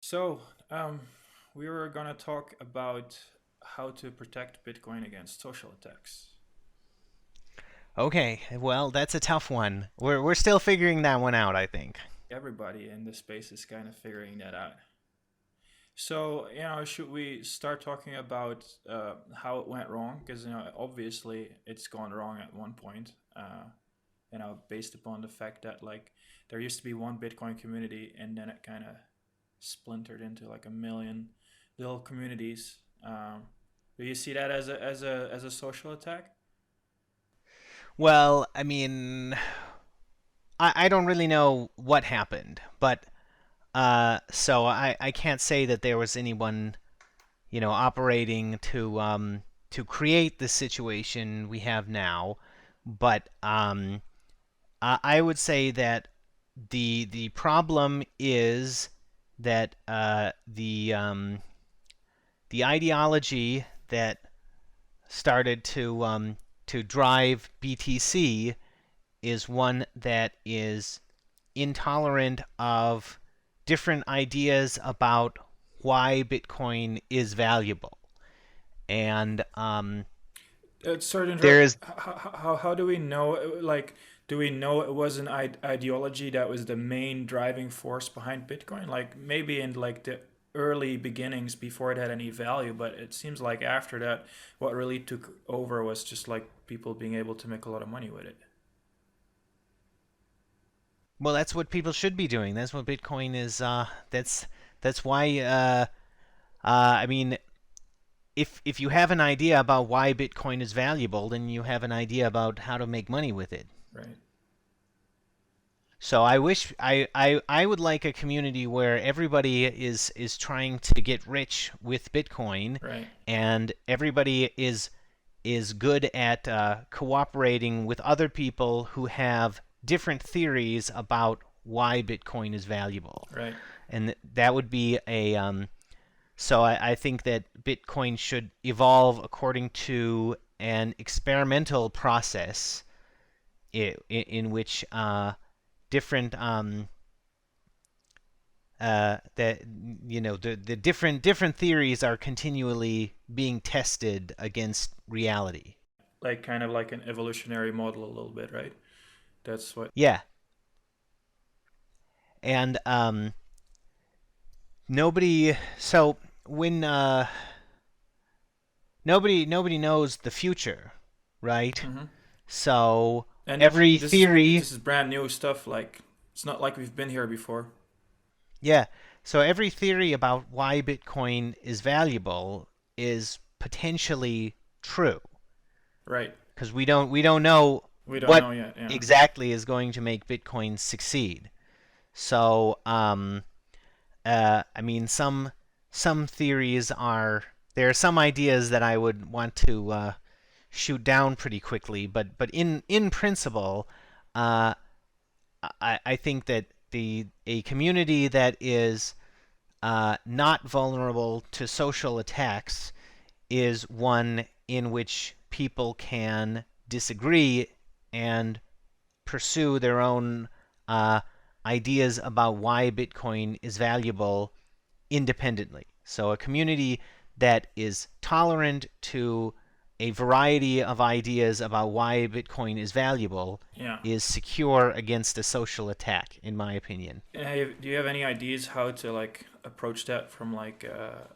So, um, we were gonna talk about how to protect Bitcoin against social attacks. Okay, well, that's a tough one. We're still figuring that one out, I think. Everybody in this space is kind of figuring that out. So, should we start talking about how it went wrong? Because, obviously it's gone wrong at one point, based upon the fact that, like, there used to be one Bitcoin community and then it kind of splintered into like a million little communities. Do you see that as a social attack? Well, I mean, I don't really know what happened, but so I can't say that there was anyone, operating to create the situation we have now. But I would say that the problem is that the ideology that started to drive BTC is one that is intolerant of different ideas about why Bitcoin is valuable. And Sorry to there interrupt. is, How do we know? Like, do we know it was an ideology that was the main driving force behind Bitcoin? Like, maybe in like the early beginnings before it had any value, but it seems like after that, what really took over was just like people being able to make a lot of money with it. well, that's what people should be doing. That's what Bitcoin is. That's why. I mean, if you have an idea about why Bitcoin is valuable, then you have an idea about how to make money with it. Right. So I wish I would like a community where everybody is trying to get rich with Bitcoin, Right. and everybody is good at cooperating with other people who have different theories about why Bitcoin is valuable, Right. and that would be a so I think that Bitcoin should evolve according to an experimental process in which different that the different theories are continually being tested against reality. Like kind of like an evolutionary model a little bit, right? That's what. Yeah, and nobody. So when nobody knows the future, right? Hmm. So And every this is theory, this is brand new stuff. Like, it's not like we've been here before. yeah. So every theory about why Bitcoin is valuable is potentially true Right. because we don't know We don't what know yet. Yeah. exactly is going to make Bitcoin succeed. So I mean, some theories are there are some ideas that I would want to shoot down pretty quickly, but in principle, uh, I think that the a community that is not vulnerable to social attacks is one in which people can disagree and pursue their own uh, ideas about why Bitcoin is valuable independently. So a community that is tolerant to a variety of ideas about why Bitcoin is valuable Yeah. is secure against a social attack, in my opinion. And do you have any ideas how to like approach that from like a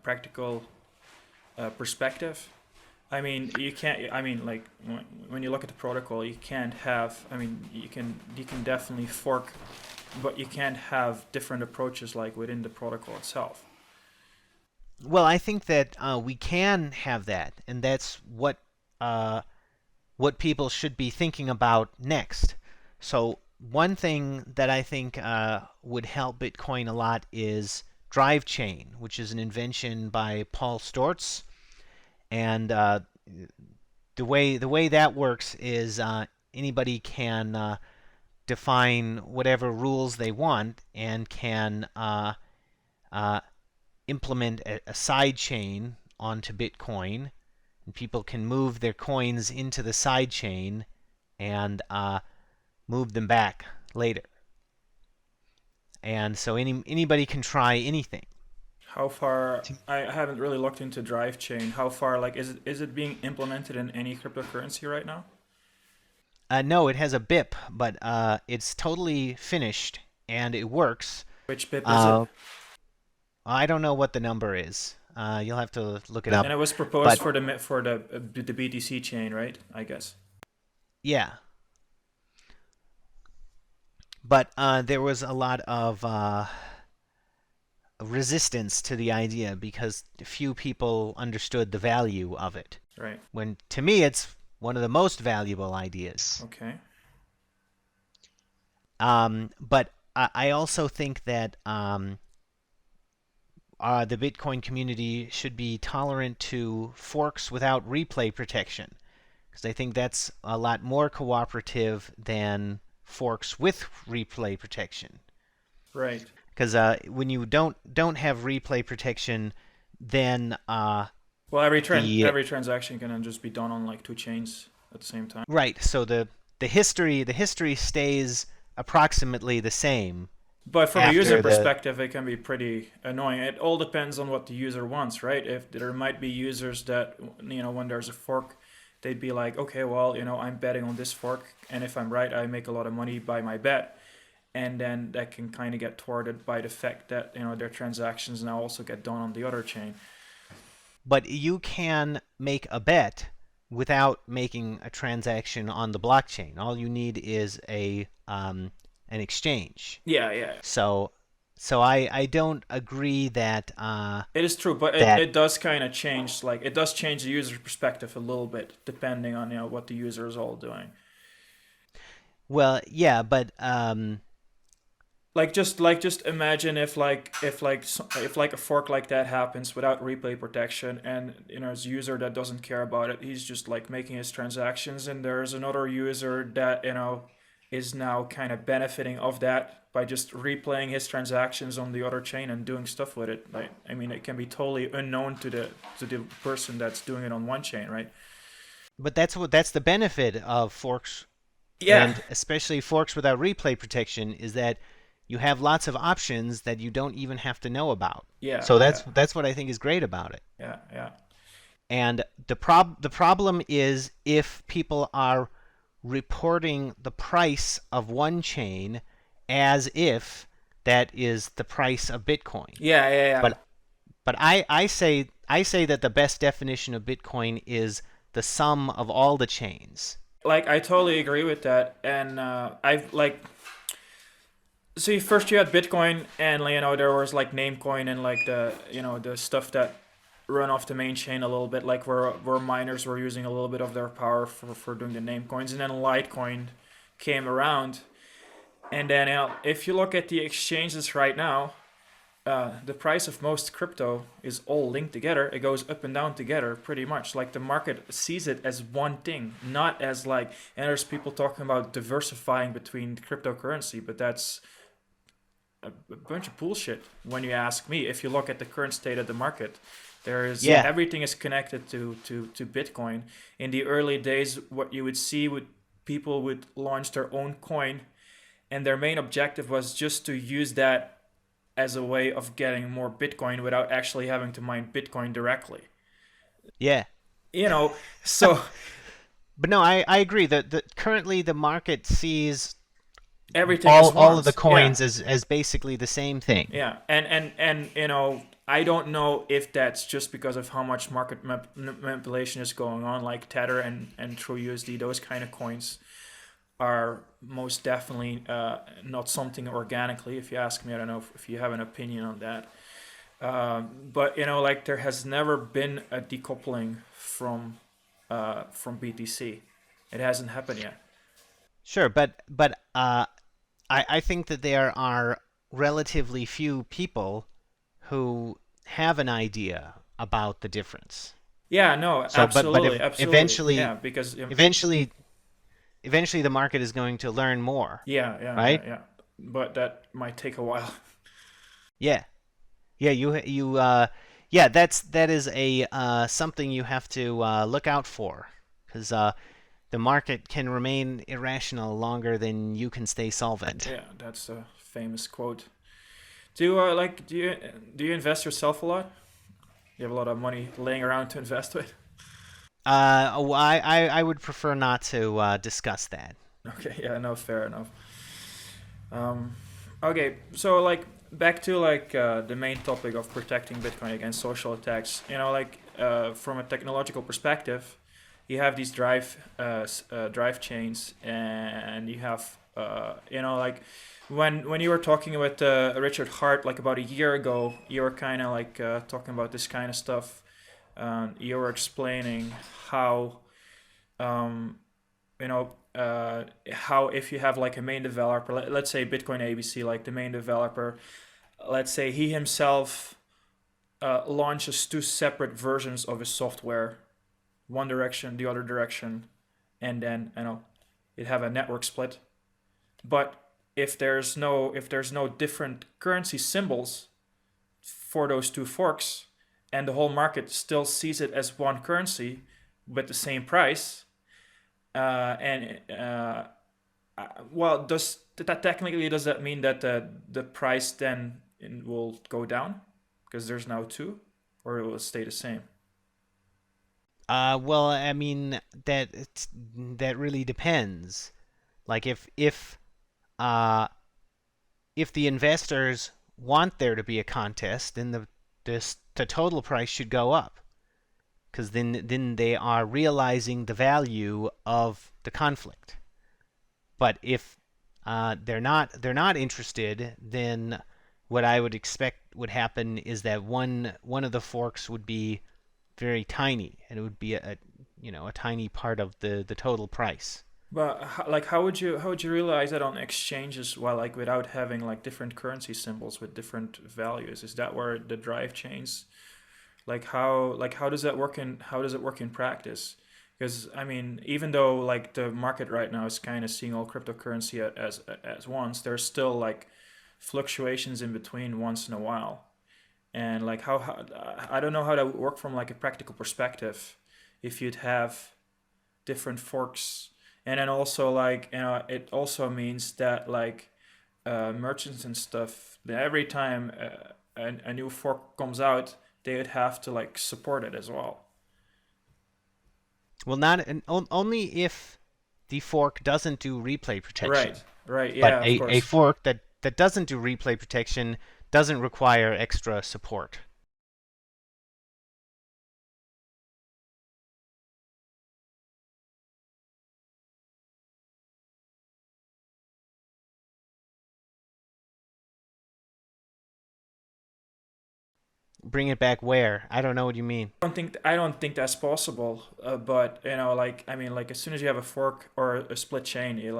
practical perspective? I mean, you can't. I mean, like when you look at the protocol, you can't have. I mean, you can definitely fork, but you can't have different approaches like within the protocol itself. Well, I think that we can have that, and that's uh, what people should be thinking about next. So one thing that I think would help Bitcoin a lot is Drive Chain, which is an invention by Paul Storz. And the way that works is anybody can define whatever rules they want and can uh, implement a side chain onto Bitcoin, and people can move their coins into the side chain and move them back later. and so anybody can try anything. How far? I haven't really looked into Drive Chain. How far? Like, is it being implemented in any cryptocurrency right now? No, it has a BIP, but it's totally finished and it works. Which BIP is it? Uh, I don't know what the number is. You'll have to look it up. And it was proposed But for the BTC chain, right? I guess. yeah, but there was a lot of resistance to the idea because few people understood the value of it. Right. When to me, it's one of the most valuable ideas. Okay. But I also think that the Bitcoin community should be tolerant to forks without replay protection, because I think that's a lot more cooperative than forks with replay protection. Right. Because when you don't have replay protection, then Well, the every transaction can then just be done on like two chains at the same time. right, so the history stays approximately the same But from a user after the perspective, it can be pretty annoying. It all depends on what the user wants, right? If there might be users that, when there's a fork, they'd be like, okay, well, I'm betting on this fork, and if I'm right, I make a lot of money by my bet. And then that can kind of get thwarted by the fact that, their transactions now also get done on the other chain. but you can make a bet without making a transaction on the blockchain. All you need is an exchange. Yeah, yeah. So I don't agree that It is true, but that it does kind of change, like, it does change the user perspective a little bit, depending on, what the user is all doing. well, yeah, but Like just imagine if a fork like that happens without replay protection, and as a user that doesn't care about it, he's just like making his transactions, and there's another user that is now kind of benefiting of that by just replaying his transactions on the other chain and doing stuff with it. Like, I mean, it can be totally unknown to the person that's doing it on one chain, right? but that's the benefit of forks, Yeah, and especially forks without replay protection, is that you have lots of options that you don't even have to know about. yeah, So yeah, that's what I think is great about it. yeah, yeah. And the problem is if people are reporting the price of one chain as if that is the price of Bitcoin. Yeah, yeah, yeah. But I say that the best definition of Bitcoin is the sum of all the chains. Like, I totally agree with that, and I've like. See, first you had Bitcoin, and there was like Namecoin and like the stuff that run off the main chain a little bit, like where miners were using a little bit of their power for doing the Namecoins, and then Litecoin came around, and then if you look at the exchanges right now, the price of most crypto is all linked together. It goes up and down together pretty much. Like, the market sees it as one thing, not as like. And there's people talking about diversifying between cryptocurrency, but that's a bunch of bullshit when you ask me. If you look at the current state of the market, Yeah. everything is connected to Bitcoin. In the early days, what you would see would people would launch their own coin, and their main objective was just to use that as a way of getting more Bitcoin without actually having to mine Bitcoin directly. Yeah. So But no, I agree that currently the market sees everything is all of the once. Yeah. coins as basically the same thing. Yeah, and I don't know if that's just because of how much market manipulation is going on, like Tether and TrueUSD. Those kind of coins are most definitely not something organically. If you ask me, I don't know if you have an opinion on that. But like, there has never been a decoupling from BTC. It hasn't happened yet. Sure, but I think that there are relatively few people who have an idea about the difference. Yeah, no, So, but absolutely, absolutely. Yeah, because eventually the market is going to learn more, yeah, yeah, yeah, right? yeah. But that might take a while. Yeah, yeah, yeah. That is a something you have to look out for, because the market can remain irrational longer than you can stay solvent. Yeah, that's a famous quote. Do you invest yourself a lot? You have a lot of money laying around to invest with. I would prefer not to discuss that. Okay, yeah, no, fair enough. Um, okay, so like back to like the main topic of protecting Bitcoin against social attacks. From a technological perspective, you have these drive chains, and you have when you were talking with Richard Hart like about a year ago, you were kind of like talking about this kind of stuff. You were explaining how um, how if you have like a main developer, let's say Bitcoin ABC, like the main developer, let's say he himself launches two separate versions of his software, one direction, the other direction, and then you'd have a network split. But if there's no different currency symbols for those two forks, and the whole market still sees it as one currency with the same price, and well, does that mean that the price then will go down because there's now two, or it will stay the same? Well, I mean that really depends. Like uh, if the investors want there to be a contest, then the total price should go up, because then they are realizing the value of the conflict. But if they're not interested, then what I would expect would happen is that one of the forks would be very tiny, and it would be a tiny part of the total price. But like, how would you realize that on exchanges while like without having like different currency symbols with different values? Is that where the drive chains how does that work in how does it work in practice? Because I mean, even though like the market right now is kind of seeing all cryptocurrency as once, there's still like fluctuations in between once in a while. And like how I don't know how that would work from like a practical perspective if you'd have different forks. And then also like it also means that like merchants and stuff, that every time a new fork comes out, they would have to like support it as well. Well, only if the fork doesn't do replay Right, protection. right, But yeah, of a course. fork that doesn't do replay protection doesn't require extra support. Bring it back where? I don't know what you mean. I don't think that's possible. But like I mean, like as soon as you have a fork or a split chain, you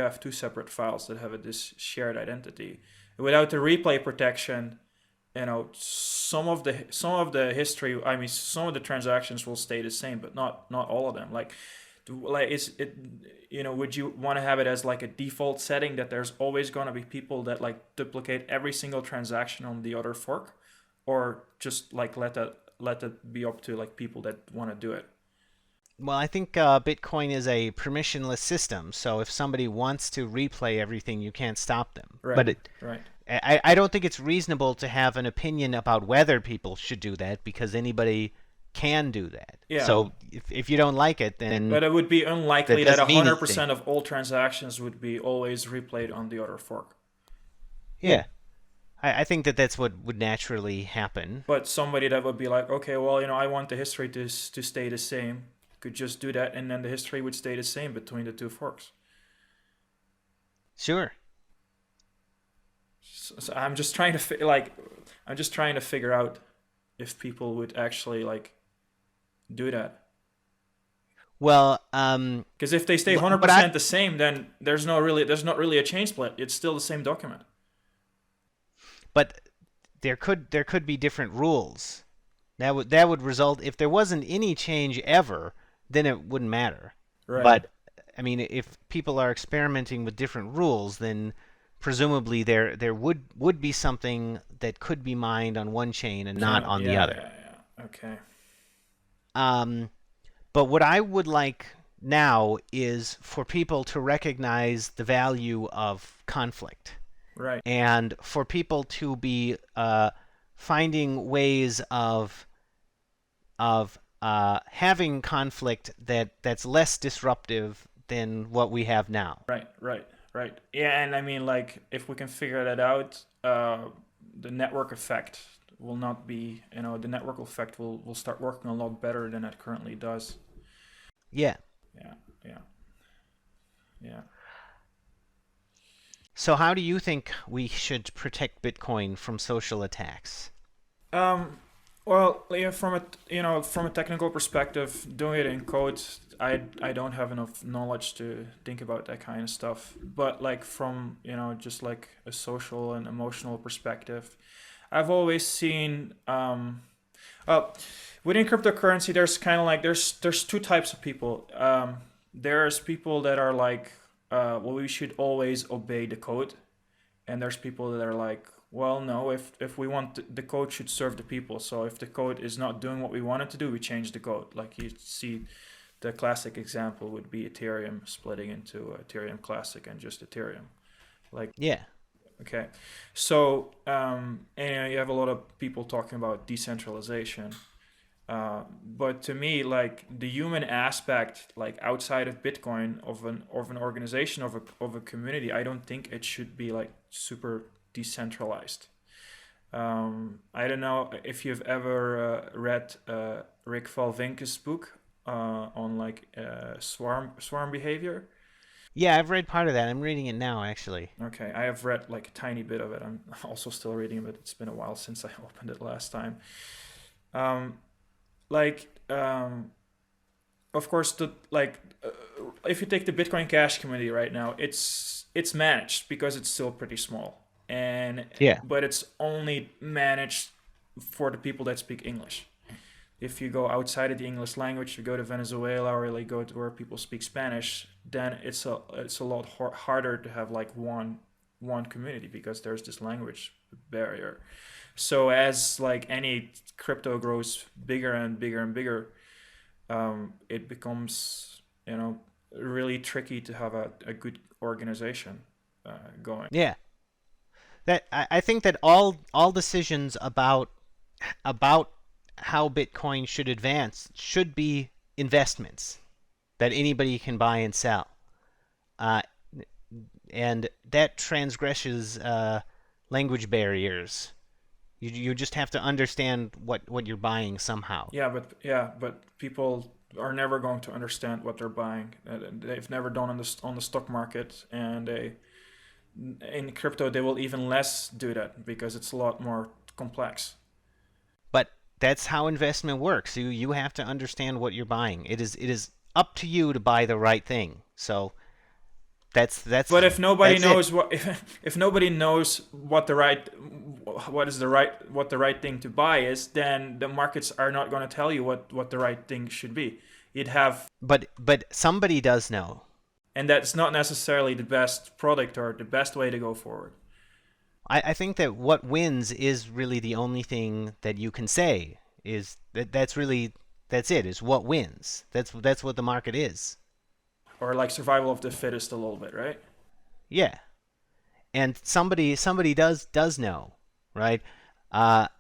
have two separate files that have this shared identity. Without the replay protection, some of the history. I mean, some of the transactions will stay the same, but not all of them. Like is it? Would you want to have it as like a default setting that there's always going to be people that like duplicate every single transaction on the other fork, or just like let that be up to like people that want to do it? Well, I think Bitcoin is a permissionless system, so if somebody wants to replay everything, you can't stop them. Right, But right. I don't think it's reasonable to have an opinion about whether people should do that, because anybody can do that. Yeah, So if you don't like it, then but it would be that unlikely that doesn't a mean hundred anything. percent of all transactions would be always replayed on the other fork. Yeah, I think that's what would naturally happen. But somebody that would be like, okay, well, I want the history to stay the same, could just do that, and then the history would stay the same between the two forks. Sure. So I'm just trying to figure out if people would actually like do that. Well, Because if they stay one hundred but I percent the same, then there's not really a chain split. It's still the same document. but there could be different rules. That would result, if there wasn't any change ever, then it wouldn't matter. Right. But I mean, if people are experimenting with different rules, then presumably there would be something that could be mined on one chain and not Kind of. on the Yeah. other. Yeah. Yeah. Okay. Um, but what I would like now is for people to recognize the value of conflict. Right. and for people to be finding ways of having conflict that's less disruptive than what we have now. Right. Right. Right. Yeah, and I mean, like, if we can figure that out, the network effect will not be, the network effect will start working a lot better than it currently does. Yeah. Yeah. Yeah. Yeah. So how do you think we should protect Bitcoin from social attacks? Um, well, yeah, from a technical perspective, doing it in code, I don't have enough knowledge to think about that kind of stuff. But like from just like a social and emotional perspective, I've always seen well, within cryptocurrency, there's kind of like there's two types of people. There's people that are like, well, we should always obey the code, and there's people that are like, well, no, if we want the code should serve the people. So if the code is not doing what we want it to do, we change the code. Like you see, the classic example would be Ethereum splitting into Ethereum Classic and just Ethereum. Like, Yeah. okay, so and you have a lot of people talking about decentralization. But to me, like the human aspect, like outside of Bitcoin, of an organization, of a community, I don't think it should be like super decentralized. I don't know if you've ever read Rick Valvinke's book on like swarm behavior. Yeah, I've read part of that. I'm reading it now, actually. Okay, I have read like a tiny bit of it. I'm also still reading it, but it's been a while since I opened it last time. Um, like of course the like if you take the Bitcoin Cash community right now, it's managed because it's still pretty small, and Yeah. but it's only managed for the people that speak English. If you go outside of the English language, you go to Venezuela or like go to where people speak Spanish, then it's a lot harder to have like one community because there's this language barrier. So as like any crypto grows bigger and bigger and bigger, it becomes really tricky to have a good organization going. Yeah. I think that all decisions about how Bitcoin should advance should be investments that anybody can buy and sell. Uh, and that transgresses language barriers. You just have to understand what you're buying somehow. Yeah, but people are never going to understand what they're buying. They've never done on the stock market, and in crypto they will even less do that because it's a lot more complex. But that's how investment works. You have to understand what you're buying. It is up to you to buy the right thing. So that's that's But if nobody that's it. knows if nobody knows what the right thing to buy is, then the markets are not going to tell you what the right thing should be. You'd have, But somebody does know. and that's not necessarily the best product or the best way to go forward. I think that what wins is really the only thing that you can say is that's it, is what wins. That's what the market is. Or like survival of the fittest a little bit, right? Yeah. And somebody does know, right?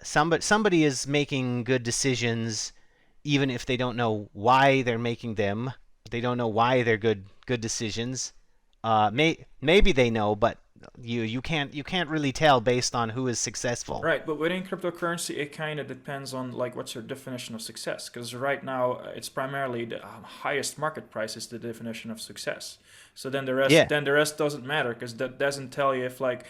Somebody is making good decisions even if they don't know why they're making them. They don't know why they're good decisions. Maybe they know, but you can't really tell based on who is successful. Right, but within cryptocurrency, it kind of depends on like what's your definition of success. Because right now, it's primarily the highest market price is the definition of success. So Yeah. then the rest doesn't matter because that doesn't tell you if like,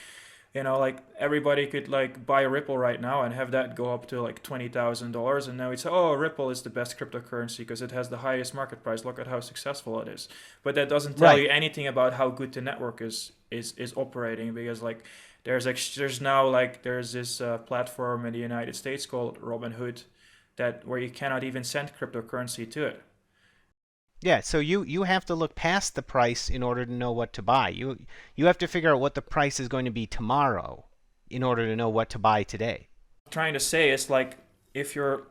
like everybody could like buy Ripple right now and have that go up to like $20,000, and now it's, oh, Ripple is the best cryptocurrency because it has the highest market price. Look at how successful it is. But that doesn't tell Right. you anything about how good the network is operating, because like there's now like there's this platform in the United States called Robinhood, that where you cannot even send cryptocurrency to it. Yeah, so you have to look past the price in order to know what to buy. You have to figure out what the price is going to be tomorrow in order to know what to buy today. Trying to say is like, if you're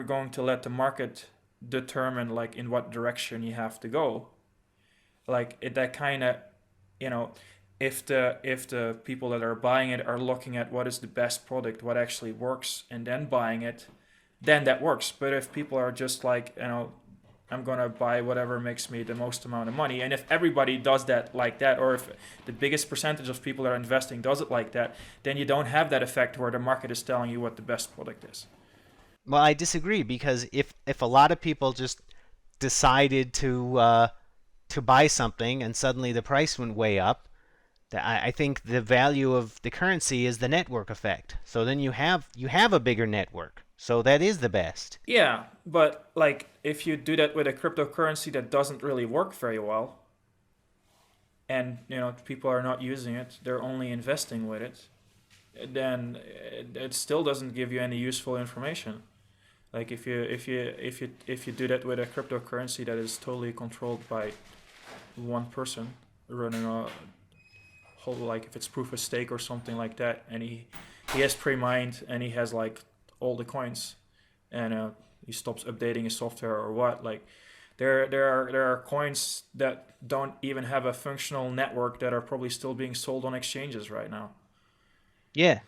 going to let the market determine like in what direction you have to go, like that kind of, you know if the people that are buying it are looking at what is the best product, what actually works, and then buying it, then that works. But if people are just like, I'm gonna buy whatever makes me the most amount of money, and if everybody does that like that, or if the biggest percentage of people that are investing does it like that, then you don't have that effect where the market is telling you what the best product is. Well, I disagree because if a lot of people just decided to buy something and suddenly the price went way up, I think the value of the currency is the network effect. So then you have a bigger network. So that is the best. Yeah, but like if you do that with a cryptocurrency that doesn't really work very well, and people are not using it, they're only investing with it, then it still doesn't give you any useful information. Like if you do that with a cryptocurrency that is totally controlled by one person running a whole, like if it's proof of stake or something like that, and he has pre-mined and he has like all the coins, and he stops updating his software or what, like there are coins that don't even have a functional network that are probably still being sold on exchanges right now. Yeah.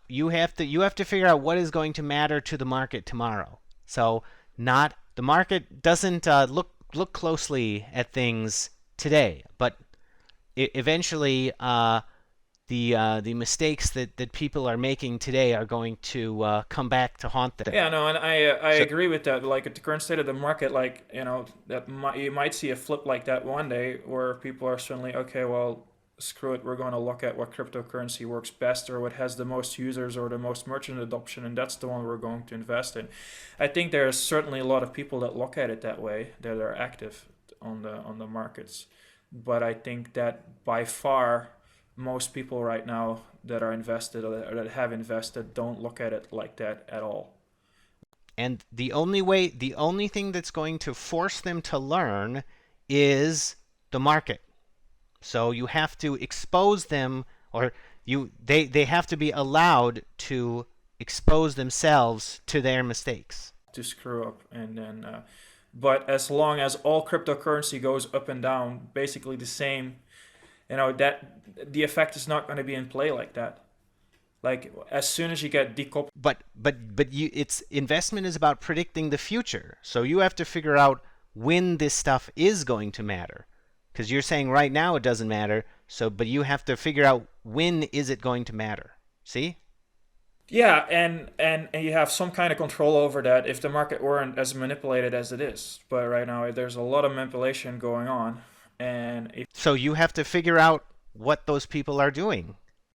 You have to figure out what is going to matter to the market tomorrow. So not the market doesn't look closely at things today, but eventually the mistakes that people are making today are going to come back to haunt them. Yeah, no, and I So, agree with that. Like at the current state of the market, like you might see a flip like that one day where people are suddenly, okay, well, screw it, we're going to look at what cryptocurrency works best or what has the most users or the most merchant adoption, and that's the one we're going to invest in. I think there's certainly a lot of people that look at it that way, that are active on the markets, but I think that by far most people right now that are invested or that have invested don't look at it like that at all. and the only thing that's going to force them to learn is the market. So you have to expose them, or they have to be allowed to expose themselves to their mistakes. To screw up, and then but as long as all cryptocurrency goes up and down basically the same, that the effect is not going to be in play like that. Like as soon as you get decoupled. It's investment is about predicting the future. So you have to figure out when this stuff is going to matter. Because you're saying right now it doesn't matter. So, but you have to figure out when is it going to matter. See? Yeah, and you have some kind of control over that if the market weren't as manipulated as it is. But right now there's a lot of manipulation going on, and if So you have to figure out what those people are doing.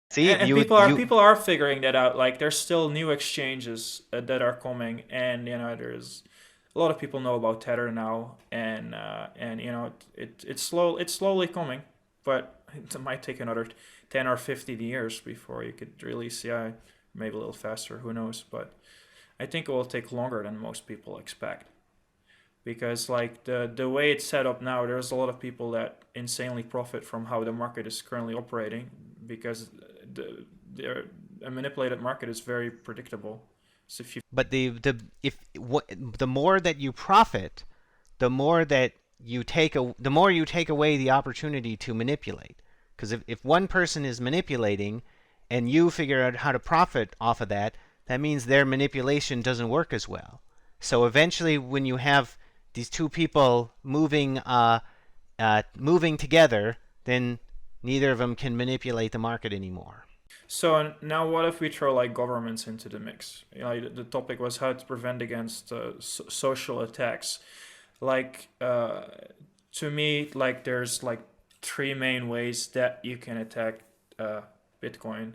See? and people are figuring that out. Like there's still new exchanges that are coming, and there's a lot of people know about Tether now, and it's slowly coming, but it might take another 10 or 15 years before you could really see. Maybe a little faster, who knows? But I think it will take longer than most people expect, because like the way it's set up now, there's a lot of people that insanely profit from how the market is currently operating, because the a manipulated market is very predictable. So if you But the more that you profit, the more you take away the opportunity to manipulate. Because if one person is manipulating and you figure out how to profit off of that, that means their manipulation doesn't work as well. So eventually, when you have these two people moving together, then neither of them can manipulate the market anymore. So now, what if we throw like governments into the mix? The topic was how to prevent against social attacks. Like to me, like there's like three main ways that you can attack Bitcoin,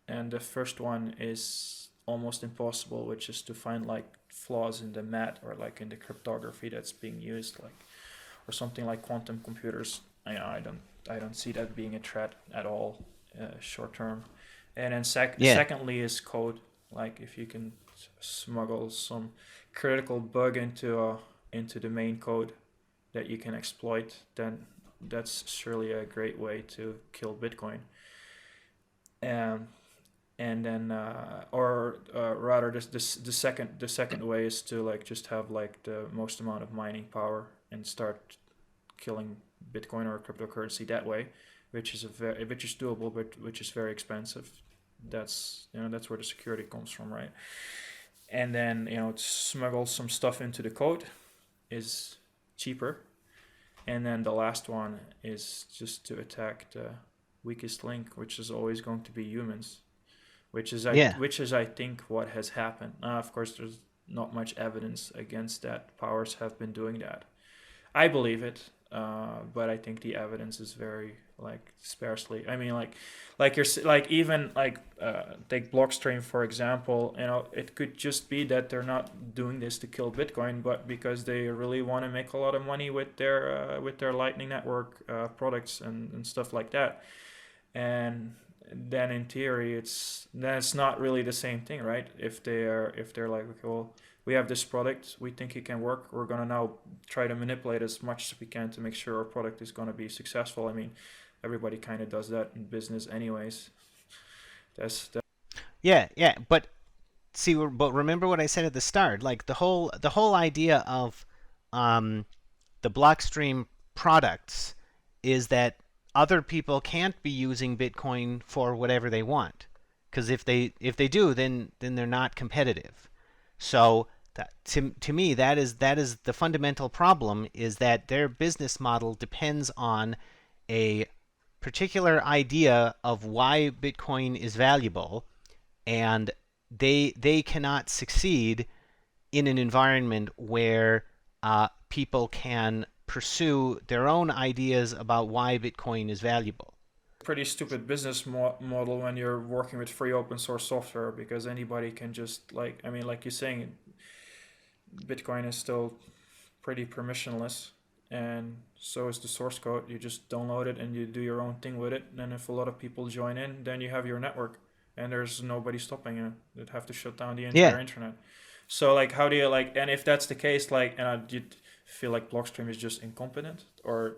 and the first one is almost impossible, which is to find like flaws in the math or like in the cryptography that's being used, like or something like quantum computers. I don't see that being a threat at all short term. And then Yeah. secondly is code. Like if you can smuggle some critical bug into the main code that you can exploit, then that's surely a great way to kill Bitcoin. Um, and then or rather the second way is to like just have like the most amount of mining power and start killing Bitcoin or cryptocurrency that way, which is doable, but which is very expensive. That's where the security comes from, right? And then smuggle some stuff into the code is cheaper. And then the last one is just to attack the weakest link, which is always going to be humans, Yeah. which is I think what has happened. Of course, there's not much evidence against that. Powers have been doing that. I believe it, but I think the evidence is very sparsely. I mean, even take Blockstream for example. It could just be that they're not doing this to kill Bitcoin, but because they really want to make a lot of money with their Lightning Network products and stuff like that. And then in theory, it's not really the same thing, right? If they're like, okay, well, we have this product, we think it can work. We're gonna now try to manipulate as much as we can to make sure our product is gonna be successful. I mean, everybody kind of does that in business, anyways. That's that. Yeah, yeah, but but remember what I said at the start. Like the whole idea of um, the Blockstream products is that other people can't be using Bitcoin for whatever they want, because if they do, then they're not competitive. So to me, that is the fundamental problem, is that their business model depends on a particular idea of why Bitcoin is valuable, and they cannot succeed in an environment where people can pursue their own ideas about why Bitcoin is valuable. Pretty stupid business model when you're working with free open source software, because anybody can just I mean, like you're saying, Bitcoin is still pretty permissionless, and so is the source code. You just download it and you do your own thing with it. And if a lot of people join in, then you have your network, and there's nobody stopping you. You'd have to shut down the Yeah. entire internet. So how do you and if that's the case, do you feel like Blockstream is just incompetent, or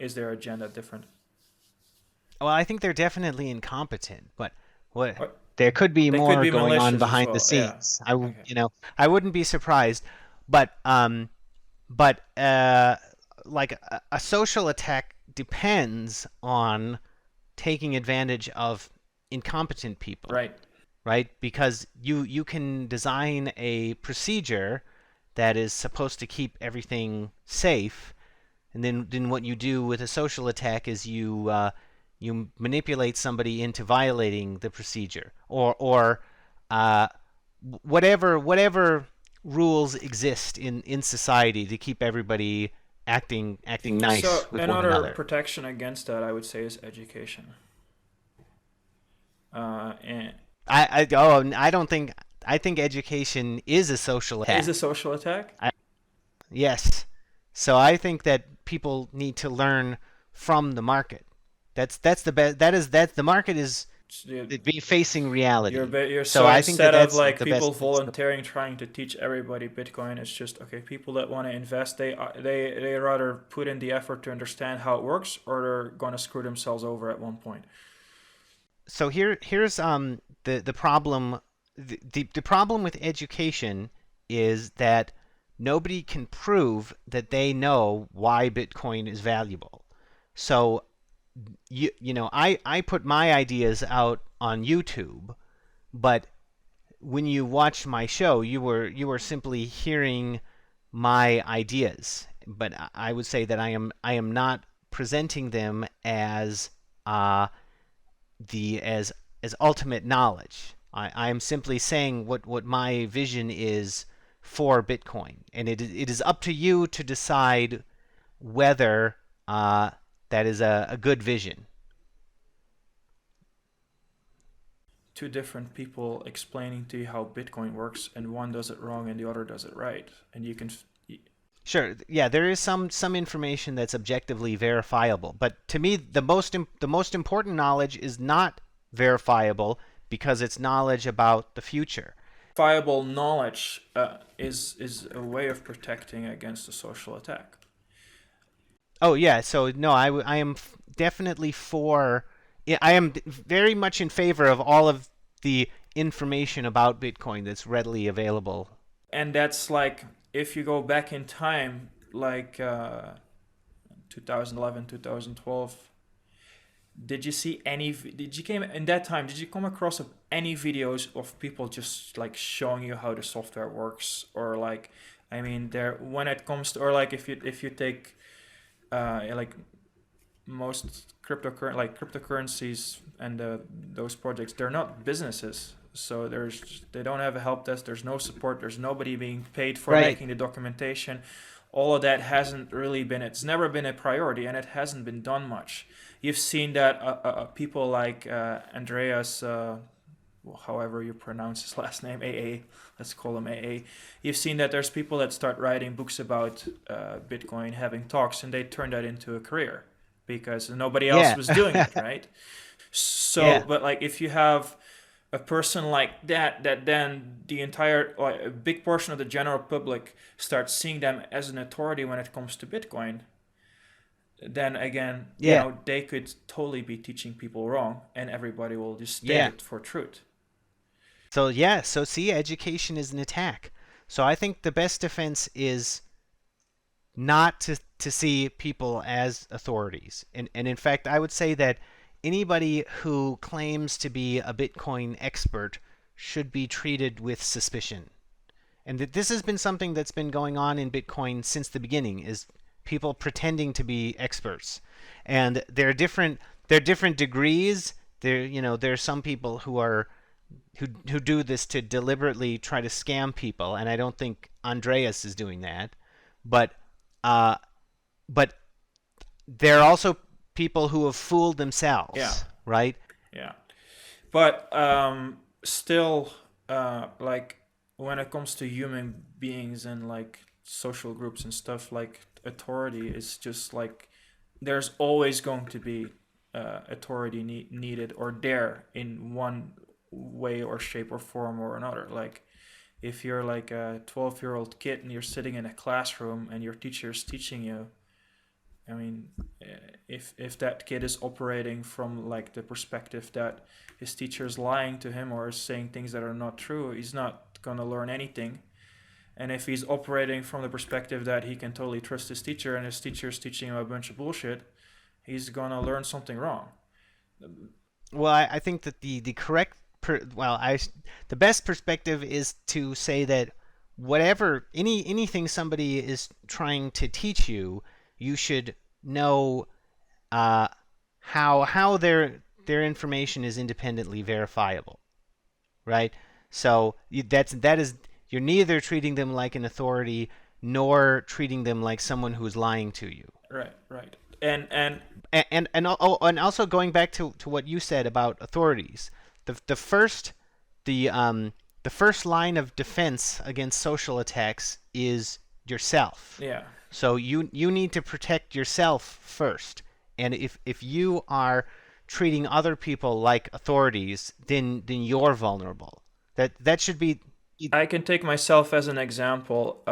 is their agenda different? Well, I think they're definitely incompetent, but what Or there could be they could more be going on malicious as behind the well. Yeah. scenes. Okay. I wouldn't be surprised, but like a social attack depends on taking advantage of incompetent people, Right. right? Because you can design a procedure that is supposed to keep everything safe, and then what you do with a social attack is you manipulate somebody into violating the procedure, or uh, whatever rules exist in society to keep everybody acting So nice with one another another. protection against that, I would say, is education. And I don't think I think education is a social is a attack. social attack? I, yes. So I think that people need to learn from the market. That's the best. That's the market is You- be facing reality. you're So so I think that instead of that's the people best place to. volunteering trying to teach everybody Bitcoin, it's just okay. People that want to invest, they rather put in the effort to understand how it works, or they're gonna screw themselves over at one point. So here's the problem. The problem with education is that nobody can prove that they know why Bitcoin is valuable. So I put my ideas out on YouTube, but when you watch my show, you were simply hearing my ideas. But I would say that I am not presenting them as the as ultimate knowledge. I am simply saying what my vision is for Bitcoin, and it is up to you to decide whether that is a good vision. Two different people explaining to you how Bitcoin works, and one does it wrong and the other does it right, and you can. Sure, yeah, there is some information that's objectively verifiable, but to me, the most important knowledge is not verifiable because it's knowledge about the future. Viable knowledge is a way of protecting against a social attack. Oh yeah, so no, I am definitely for. Yeah, I am very much in favor of all of the information about Bitcoin that's readily available. And that's if you go back in time, 2011, 2012. Did you see any? Did you came in that time? Did you come across any videos of people just like showing you how the software works, or like, I mean, there when it comes to, or like if you take, like most cryptocurrencies and those projects, they're not businesses. So they don't have a help desk. There's no support. There's nobody being paid for Right. making the documentation. All of that hasn't really been. It's never been a priority, and it hasn't been done much. You've seen that people like Andreas, however you pronounce his last name, AA. Let's call him AA. You've seen that there's people that start writing books about Bitcoin, having talks, and they turn that into a career because nobody else Yeah. was doing it, right? So, Yeah. but like if you have a person like that, that then the entire, like a big portion of the general public starts seeing them as an authority when it comes to Bitcoin, then again, Yeah. they could totally be teaching people wrong, and everybody will just take Yeah. it for truth. So yeah, so see, education is an attack. So I think the best defense is not to see people as authorities. And in fact, I would say that anybody who claims to be a Bitcoin expert should be treated with suspicion. And that this has been something that's been going on in Bitcoin since the beginning, is people pretending to be experts. And there are different degrees. There are some people who do this to deliberately try to scam people, and I don't think Andreas is doing that. But uh, but there are also people who have fooled Yeah, themselves, right? yeah. But still, like when it comes to human beings and like social groups and stuff, like authority is just like there's always going to be authority needed or there in one way or shape or form or another. Like if you're like a 12-year-old kid and you're sitting in a classroom and your teacher's teaching you, I mean, if that kid is operating from like the perspective that his teacher is lying to him or is saying things that are not true, he's not gonna learn anything. And if he's operating from the perspective that he can totally trust his teacher and his teacher is teaching him a bunch of bullshit, he's gonna learn something wrong. Well, I think that the correct the best perspective is to say that whatever anything somebody is trying to teach you, you should know how their information is independently verifiable, right? So that is you're neither treating them like an authority nor treating them like someone who's lying to you. Right, right. And And also going back to what you said about authorities, the first the first line of defense against social attacks is yourself. yeah, So you need to protect yourself first. And if you are treating other people like authorities, then you're vulnerable. That should be. I can take myself as an example.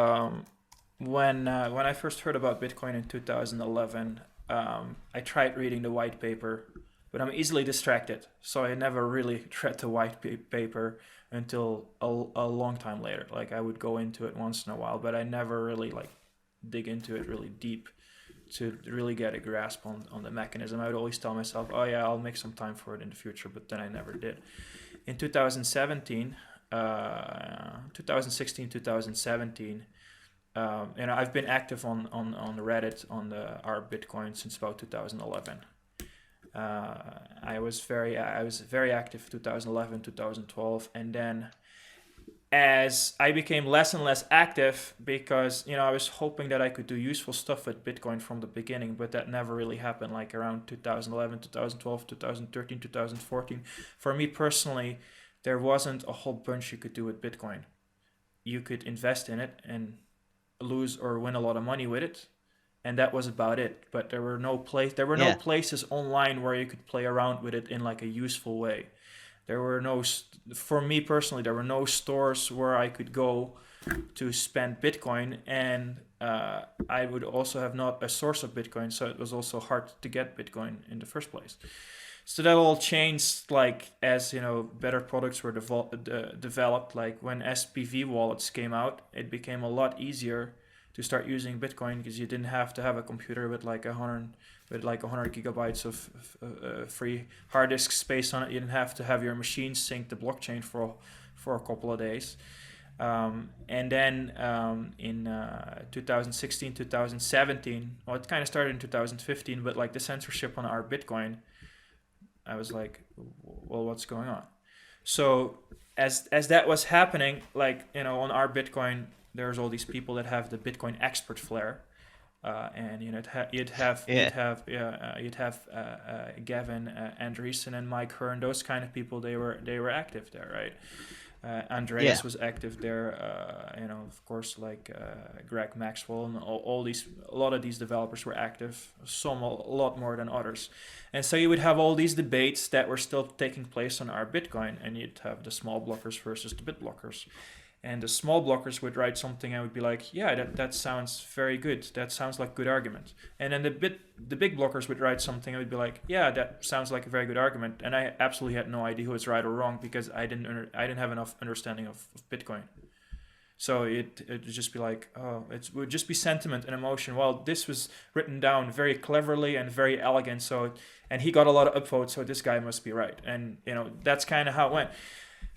When I first heard about Bitcoin in 2011, I tried reading the white paper, but I'm easily distracted, so I never really read the white paper until a long time later. Like I would go into it once in a while, but I never really like dig into it really deep to really get a grasp on the mechanism. I would always tell myself, oh yeah, I'll make some time for it in the future, but then I never did. In 2017, 2016, 2017, I've been active on Reddit on the our Bitcoin since about 2011. I was very active 2011, 2012, and then as I became less and less active because I was hoping that I could do useful stuff with Bitcoin from the beginning, but that never really happened. Like around 2011, 2012, 2013, 2014, for me personally, there wasn't a whole bunch you could do with Bitcoin. You could invest in it and lose or win a lot of money with it, and that was about it. But there were no Yeah. places online where you could play around with it in like a useful way. There were no, for me personally, there were no stores where I could go to spend Bitcoin, and I would also have not a source of Bitcoin, so it was also hard to get Bitcoin in the first place. So that all changed, like as better products were developed. Like when SPV wallets came out, it became a lot easier to start using Bitcoin, because you didn't have to have a computer with like 100 gigabytes of free hard disk space on it. You didn't have to have your machine sync the blockchain for a couple of days. And then in 2016, 2017, well, it kind of started in 2015, but like the censorship on our Bitcoin, I was like, well, what's going on? So as that was happening, like, on our Bitcoin, there's all these people that have the Bitcoin expert flair. And you'd have Gavin Andreessen and Mike Hearn, those kind of people. They were active there, right? Andreas was active there. Of course, like Greg Maxwell and a lot of these developers were active. Some a lot more than others, and so you would have all these debates that were still taking place on our Bitcoin, and you'd have the small blockers versus the bit blockers. And the small blockers would write something and would be like, yeah, that sounds very good. That sounds like good argument. And then the big blockers would write something and would be like, yeah, that sounds like a very good argument. And I absolutely had no idea who was right or wrong, because I didn't have enough understanding of Bitcoin. So it would just be like, it would just be sentiment and emotion. Well, this was written down very cleverly and very elegant. And he got a lot of upvotes, so this guy must be right. And that's kind of how it went.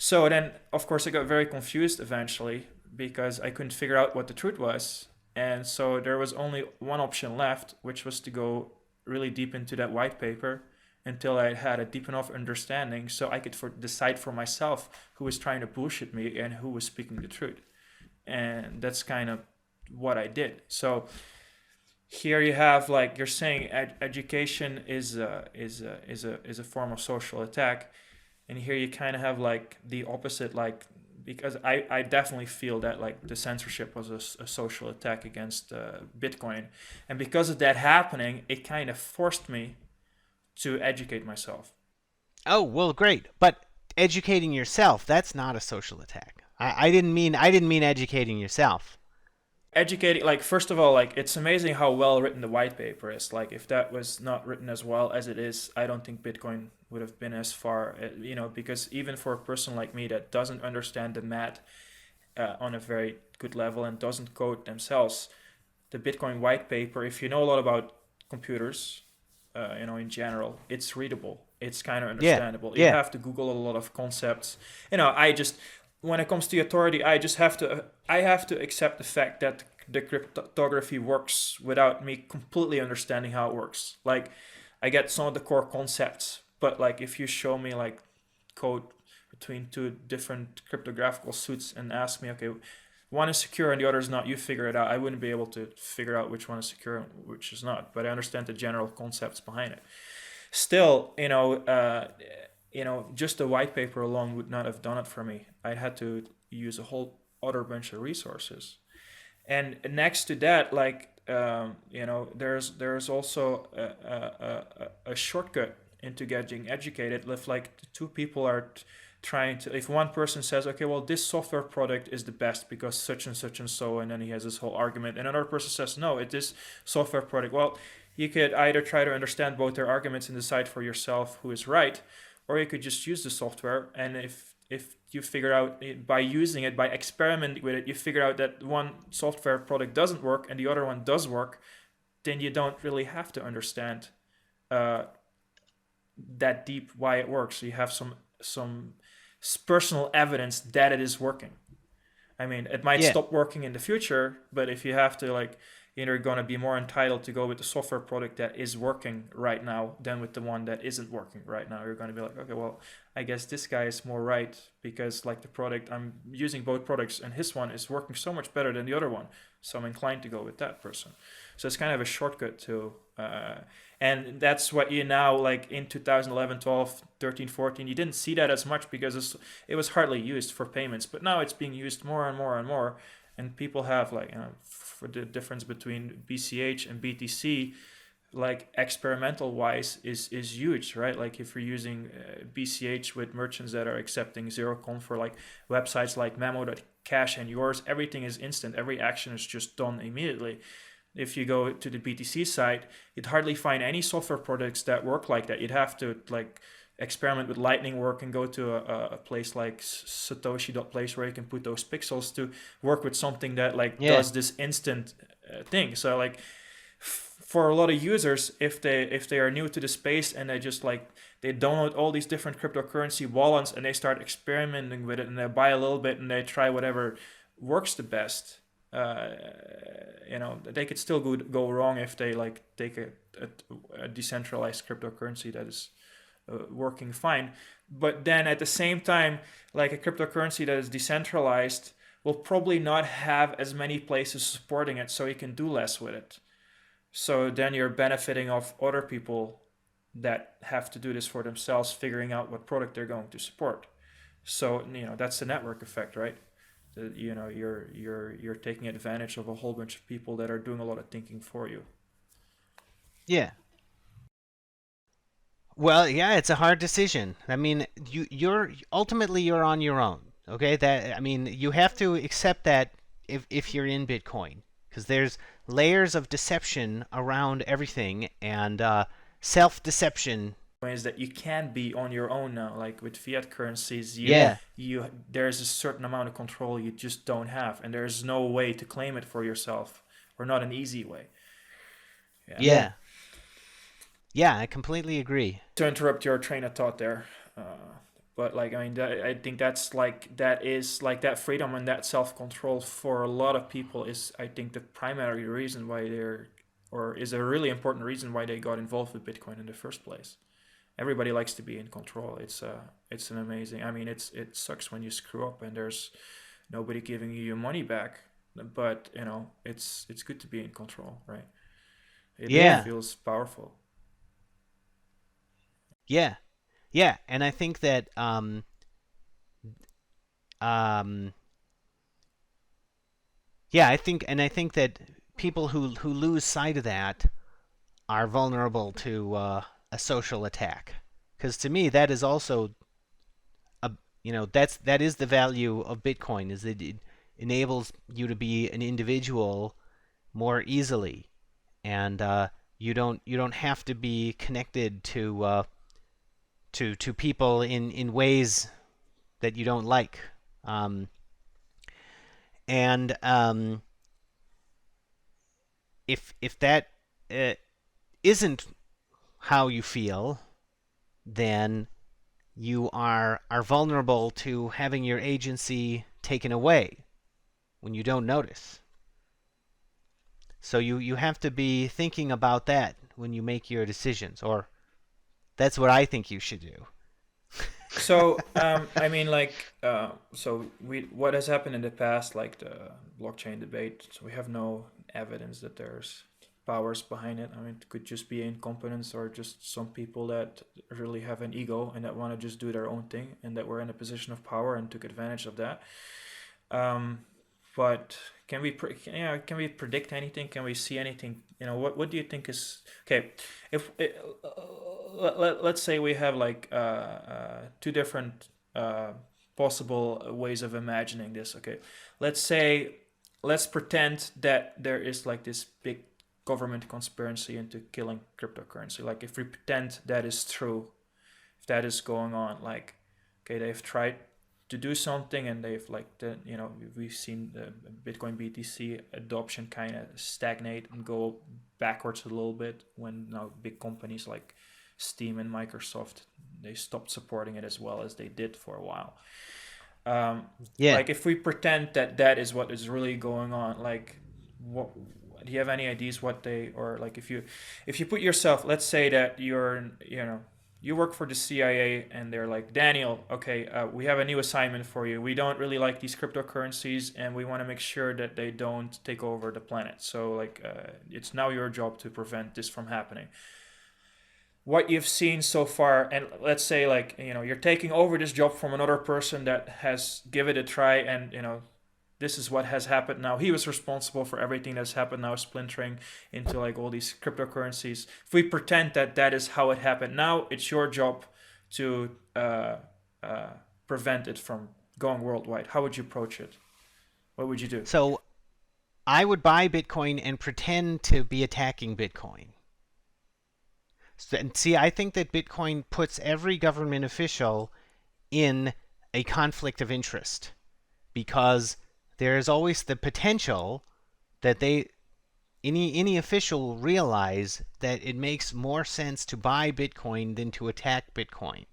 So then, of course, I got very confused eventually, because I couldn't figure out what the truth was. And so there was only one option left, which was to go really deep into that white paper until I had a deep enough understanding so I could decide for myself who was trying to bullshit me and who was speaking the truth. And that's kind of what I did. So here you have, like, you're saying education is a form of social attack. And here you kind of have like the opposite, like, because I definitely feel that like the censorship was a social attack against Bitcoin. And because of that happening, it kind of forced me to educate myself. Oh, well, great. But educating yourself, that's not a social attack. I didn't mean educating yourself. Educating, like, first of all, like, it's amazing how well written the white paper is. Like, if that was not written as well as it is, I don't think Bitcoin would have been as far, because even for a person like me that doesn't understand the math on a very good level and doesn't code themselves, the Bitcoin white paper, if you know a lot about computers, in general, it's readable. It's kind of understandable. You have to Google a lot of concepts. When it comes to authority, I have to accept the fact that the cryptography works without me completely understanding how it works. Like, I get some of the core concepts, but like if you show me like code between two different cryptographical suits and ask me, okay, one is secure and the other is not, you figure it out. I wouldn't be able to figure out which one is secure and which is not, but I understand the general concepts behind it. Still, just the white paper alone would not have done it for me. I had to use a whole other bunch of resources. And next to that, like, there's also a shortcut into getting educated. If like two people are trying to, if one person says, okay, well, this software product is the best because such and such and so, and then he has this whole argument, and another person says, no, it is software product. Well, you could either try to understand both their arguments and decide for yourself who is right, or you could just use the software, and if you figure out by using it, by experimenting with it, you figure out that one software product doesn't work and the other one does work, then you don't really have to understand that deep why it works. So you have some personal evidence that it is working. I mean, it might stop working in the future, but if you have to, like, you're going to be more entitled to go with the software product that is working right now than with the one that isn't working right now. You're going to be like, okay, well, I guess this guy is more right because, like, the product, I'm using both products and his one is working so much better than the other one. So I'm inclined to go with that person. So it's kind of a shortcut to, and that's what you now, like in 2011, 12, 13, 14, you didn't see that as much because it was hardly used for payments, but now it's being used more and more and more. And people have, like, for the difference between BCH and BTC, like, experimental wise is huge, right? Like, if you're using BCH with merchants that are accepting zero conf for, like, websites like memo.cash and yours, everything is instant. Every action is just done immediately. If you go to the BTC side, you'd hardly find any software products that work like that. You'd have to, like, experiment with Lightning work and go to a place like Satoshi.place where you can put those pixels to work with something that like Yeah. does this instant thing. So like for a lot of users, if they are new to the space and they just like they download all these different cryptocurrency wallets and they start experimenting with it and they buy a little bit and they try whatever works the best. They could still go wrong if they like take a decentralized cryptocurrency that is working fine. But then at the same time, like a cryptocurrency that is decentralized will probably not have as many places supporting it, so you can do less with it. So then you're benefiting off other people that have to do this for themselves, figuring out what product they're going to support. So that's the network effect, right? You're taking advantage of a whole bunch of people that are doing a lot of thinking for you. Yeah. Well, yeah, it's a hard decision. I mean, you're ultimately you're on your own. Okay, that I mean, you have to accept that if you're in Bitcoin, because there's layers of deception around everything, and self-deception. Is that you can be on your own now, like with fiat currencies, Yeah, there's a certain amount of control you just don't have, and there's no way to claim it for yourself, or not an easy way. yeah, yeah. I completely agree. To interrupt your train of thought there, but like I mean, I think that is like that freedom and that self control for a lot of people is, I think, the primary reason why is a really important reason why they got involved with Bitcoin in the first place. Everybody likes to be in control. It's an amazing. I mean, it sucks when you screw up and there's nobody giving you your money back, but it's good to be in control, right? It feels powerful. Yeah, yeah, and I think that um, yeah, I think that people who lose sight of that are vulnerable to a social attack. Because to me, that is also a that is the value of Bitcoin, is that it enables you to be an individual more easily, and you don't have to be connected to people in ways that you don't like. Um, and if that uh, isn't how you feel, then you are vulnerable to having your agency taken away when you don't notice. So you have to be thinking about that when you make your decisions, or that's what I think you should do. So, I mean, like, so what has happened in the past, like the blockchain debate, so we have no evidence that there's powers behind it. I mean, it could just be incompetence or just some people that really have an ego and that want to just do their own thing and that were in a position of power and took advantage of that. Um, but can we predict anything? Can we see anything? What do you think is okay? If let's say we have like two different possible ways of imagining this. Okay, let's say let's pretend that there is like this big government conspiracy into killing cryptocurrency. Like if we pretend that is true, if that is going on, like okay, they've tried to do something and they've like we've seen the Bitcoin BTC adoption kind of stagnate and go backwards a little bit when now big companies like Steam and Microsoft, they stopped supporting it as well as they did for a while. Yeah. Like if we pretend that that is what is really going on, like what do you have any ideas what they, or like if you put yourself, let's say that you work for the CIA and they're like, Daniel, okay, we have a new assignment for you. We don't really like these cryptocurrencies and we want to make sure that they don't take over the planet. So like it's now your job to prevent this from happening. What you've seen so far, and let's say like you're taking over this job from another person that has given it a try, and this is what has happened now. He was responsible for everything that's happened now, splintering into like all these cryptocurrencies. If we pretend that that is how it happened, now it's your job to prevent it from going worldwide. How would you approach it? What would you do? So I would buy Bitcoin and pretend to be attacking Bitcoin. And see, I think that Bitcoin puts every government official in a conflict of interest because there is always the potential that any official will realize that it makes more sense to buy Bitcoin than to attack Bitcoin.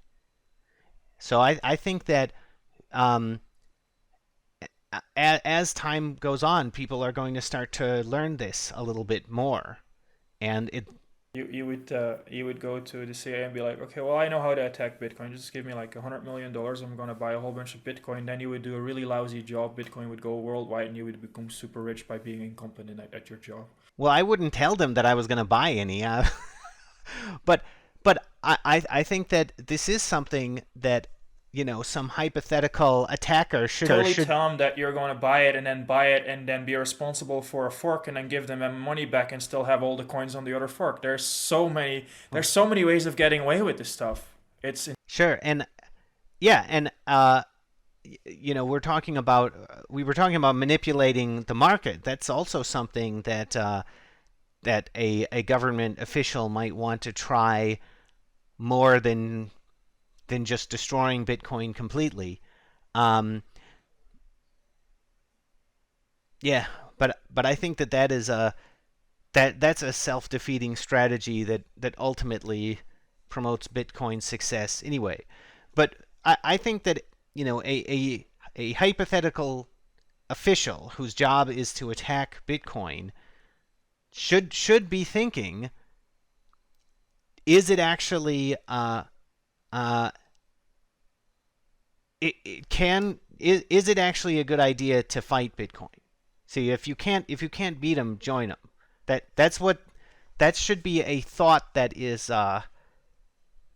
So I think that um, as time goes on, people are going to start to learn this a little bit more, and it You would go to the CIA and be like, okay, well, I know how to attack Bitcoin. Just give me like $100 million. I'm gonna buy a whole bunch of Bitcoin. Then you would do a really lousy job. Bitcoin would go worldwide, and you would become super rich by being incompetent at your job. well, I wouldn't tell them that I was going to buy any, but I think that this is something that some hypothetical attacker Totally should. tell them that you're going to buy it and then be responsible for a fork and then give them money back and still have all the coins on the other fork. There's so many ways of getting away with this stuff. It's Sure, and yeah, and we were talking about manipulating the market. That's also something that a government official might want to try more than just destroying Bitcoin completely. Um, yeah, but I think that is that's a self-defeating strategy that ultimately promotes Bitcoin's success anyway. But I think that a hypothetical official whose job is to attack Bitcoin should be thinking: Is it actually uh, it can is it actually a good idea to fight Bitcoin? See, if you can't beat them, join them. That should be a thought that is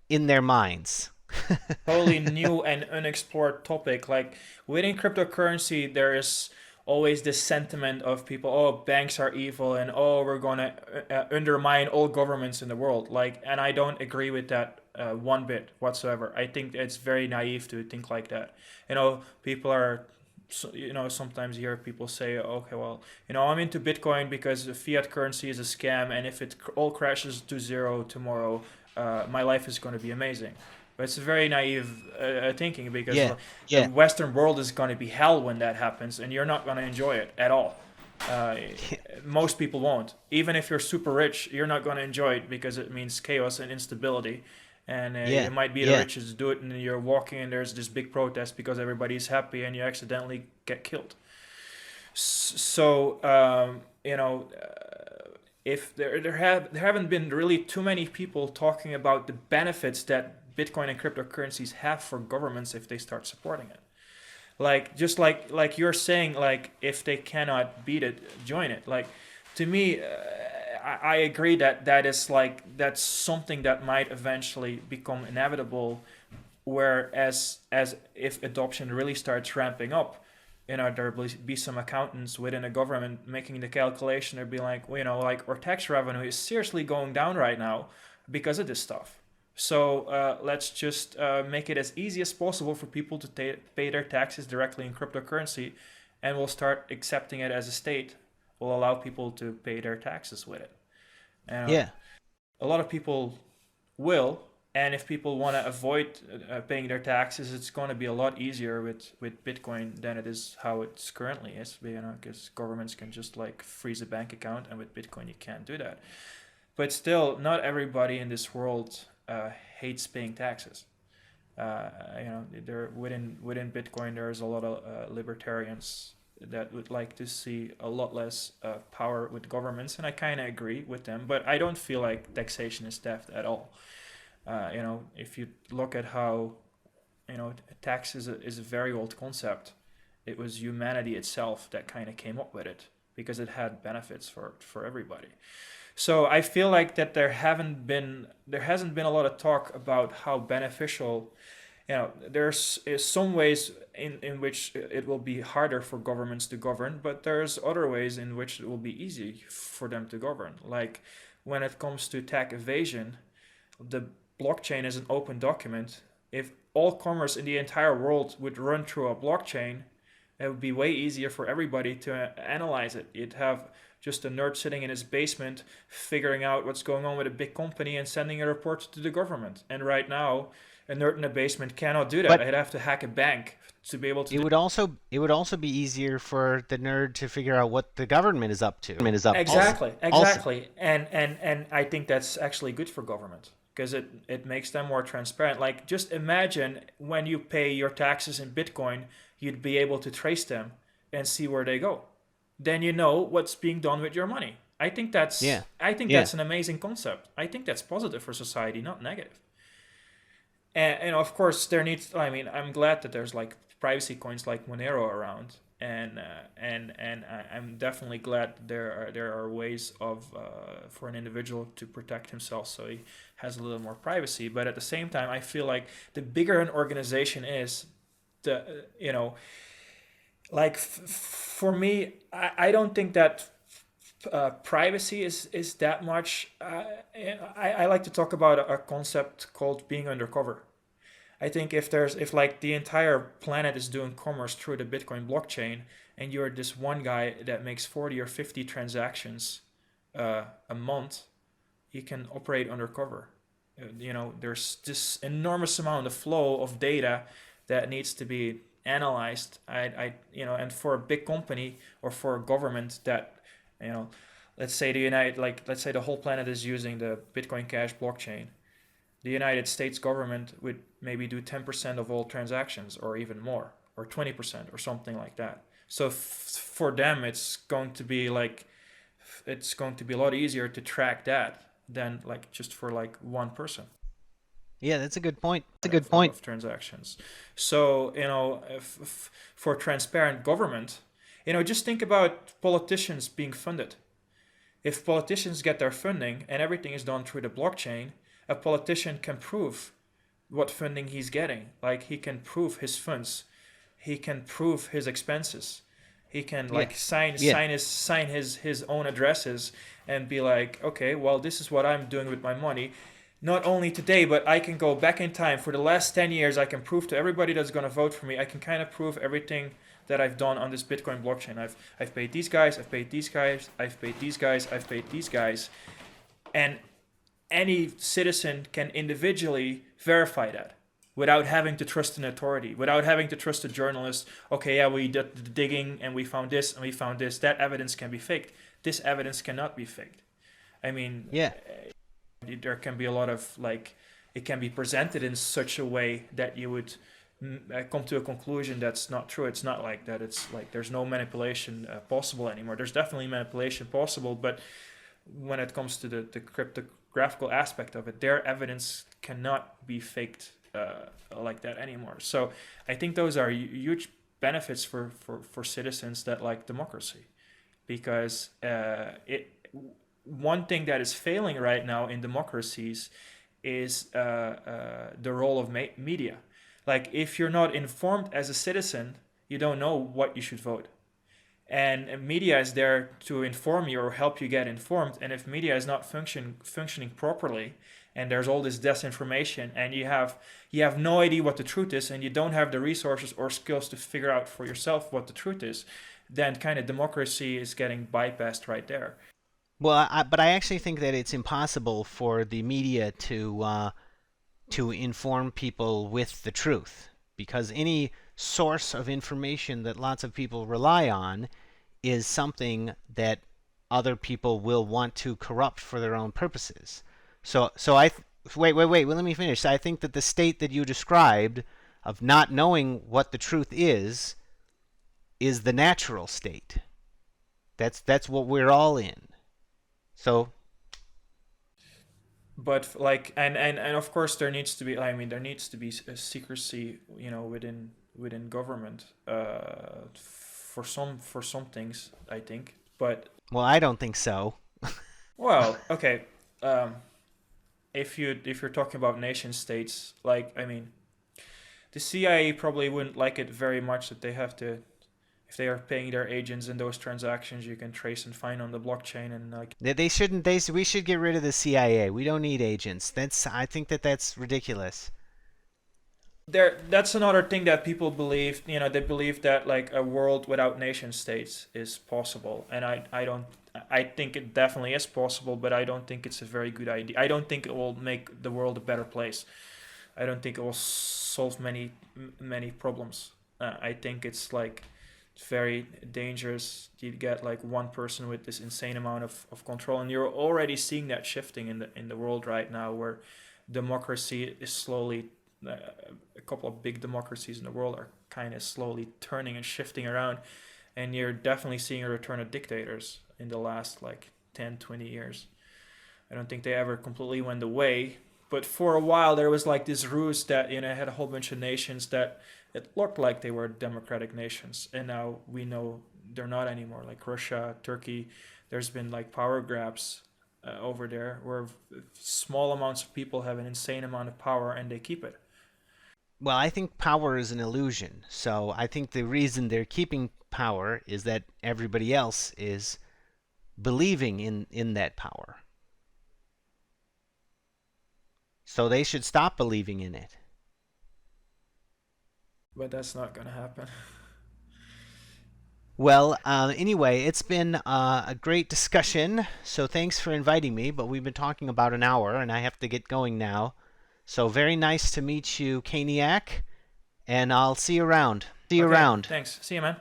in their minds. totally new and unexplored topic. Like within cryptocurrency, there is always this sentiment of people, oh, banks are evil, and oh, we're gonna undermine all governments in the world. Like, and I don't agree with that one bit whatsoever. I think it's very naive to think like that. People are. So, sometimes you hear people say, okay, well, I'm into Bitcoin because the fiat currency is a scam, and if it all crashes to zero tomorrow, my life is going to be amazing. But it's very naive thinking because Yeah, the yeah, Western world is going to be hell when that happens, and you're not going to enjoy it at all. Uh, Most people won't. Even if you're super rich, you're not going to enjoy it because it means chaos and instability. And yeah, you might be the yeah, richest to do it, and you're walking, and there's this big protest because everybody's happy, and you accidentally get killed. So if there haven't been really too many people talking about the benefits that Bitcoin and cryptocurrencies have for governments if they start supporting it. Like just like you're saying, like if they cannot beat it, join it. Like to me, I agree that that's something that might eventually become inevitable. Whereas as if adoption really starts ramping up, there will be some accountants within a government making the calculation. They'll be like, well, like our tax revenue is seriously going down right now because of this stuff. So let's just make it as easy as possible for people to pay their taxes directly in cryptocurrency, and we'll start accepting it as a state. We'll allow people to pay their taxes with it. And yeah, a lot of people will, and if people want to avoid paying their taxes, it's going to be a lot easier with Bitcoin than it is how it's currently is. Because governments can just like freeze a bank account, and with Bitcoin you can't do that. But still, not everybody in this world hates paying taxes. There within Bitcoin, there's a lot of libertarians that would like to see a lot less power with governments, and I kind of agree with them. But I don't feel like taxation is theft at all. If you look at how tax is a very old concept. It was humanity itself that kind of came up with it because it had benefits for everybody. So I feel like that there hasn't been a lot of talk about how beneficial. There's is some ways in which it will be harder for governments to govern, but there's other ways in which it will be easy for them to govern. Like when it comes to tax evasion, the blockchain is an open document. If all commerce in the entire world would run through a blockchain, it would be way easier for everybody to analyze it. You'd have just a nerd sitting in his basement figuring out what's going on with a big company and sending a report to the government. And right now, a nerd in a basement cannot do that. But I'd have to hack a bank to be able to do. it would also be easier for the nerd to figure out what the government is up to. Exactly, Also, exactly. And I think that's actually good for government because it makes them more transparent. Like, just imagine when you pay your taxes in Bitcoin, you'd be able to trace them and see where they go. Then you know what's being done with your money. yeah, I think yeah. that's an amazing concept. I think that's positive for society, not negative. And of course, there needs. I mean, I'm glad that there's like privacy coins like Monero around, I'm definitely glad there are ways of for an individual to protect himself, so he has a little more privacy. But at the same time, I feel like the bigger an organization is, the like for me, I don't think that privacy is that much. I like to talk about a concept called being undercover. I think if like the entire planet is doing commerce through the Bitcoin blockchain, and you're this one guy that makes 40 or 50 transactions a month, you can operate undercover. There's this enormous amount of flow of data that needs to be analyzed. And for a big company or for a government that, you know, let's say the whole planet is using the Bitcoin Cash blockchain. The United States government would maybe do 10% of all transactions, or even more, or 20%, or something like that. So for them, it's going to be a lot easier to track that than like just for like one person Yeah, that's a good point. of transactions. So, for transparent government, just think about politicians being funded. If politicians get their funding and everything is done through the blockchain, a politician can prove what funding he's getting. Like, he can prove his funds, he can prove his expenses, he can Yeah, like sign yeah, his own addresses and be like, okay, well, this is what I'm doing with my money. Not only today, but I can go back in time for the last 10 years. I can prove to everybody that's going to vote for me. I can kind of prove everything that I've done on this Bitcoin blockchain. I've paid these guys, I've paid these guys, I've paid these guys, I've paid these guys. And any citizen can individually verify that without having to trust an authority, without having to trust a journalist. Okay, yeah, we did the digging and we found this and we found this. That evidence can be faked. This evidence cannot be faked. I mean, yeah. there can be a lot of like, it can be presented in such a way that you would come to a conclusion that's not true. It's not like that. It's like there's no manipulation possible anymore. There's definitely manipulation possible, but when it comes to the cryptographical aspect of it, their evidence cannot be faked like that anymore. So I think those are huge benefits for citizens that like democracy, because one thing that is failing right now in democracies is the role of media. Like, if you're not informed as a citizen, you don't know what you should vote. And media is there to inform you or help you get informed. And if media is not functioning properly, and there's all this disinformation, and you have no idea what the truth is, and you don't have the resources or skills to figure out for yourself what the truth is, then kind of democracy is getting bypassed right there. Well, but I actually think that it's impossible for the media to inform people with the truth, because any source of information that lots of people rely on is something that other people will want to corrupt for their own purposes. Wait. Well, let me finish. I think that the state that you described of not knowing what the truth is the natural state. That's what we're all in. So, But like, and of course there needs to be, I mean, there needs to be a secrecy, within government for some things, I think. But well, I don't think so. well, okay, um, if you're talking about nation states, like, I mean, the CIA probably wouldn't like it very much that they have to, if they are paying their agents in those transactions, you can trace and find on the blockchain, and like, They shouldn't. We should get rid of the CIA. We don't need agents. I think that's ridiculous. that's another thing that people believe. They believe that like a world without nation states is possible, and I think it definitely is possible, but I don't think it's a very good idea. I don't think it will make the world a better place. I don't think it will solve many problems. I think it's like very dangerous. You get like one person with this insane amount of control, and you're already seeing that shifting in the world right now, where democracy is slowly. A couple of big democracies in the world are kind of slowly turning and shifting around, and you're definitely seeing a return of dictators in the last like 10, 20 years. I don't think they ever completely went away, but for a while there was like this ruse that had a whole bunch of nations that it looked like they were democratic nations, and now we know they're not anymore. Like Russia, Turkey, there's been like power grabs over there where small amounts of people have an insane amount of power and they keep it. Well, I think power is an illusion. So I think the reason they're keeping power is that everybody else is believing in that power. So they should stop believing in it. But that's not gonna happen. Well, anyway, it's been a great discussion. So thanks for inviting me. But we've been talking about an hour, and I have to get going now. So very nice to meet you, Kaniak, and I'll see you around. See you Okay, around. thanks. See you, man.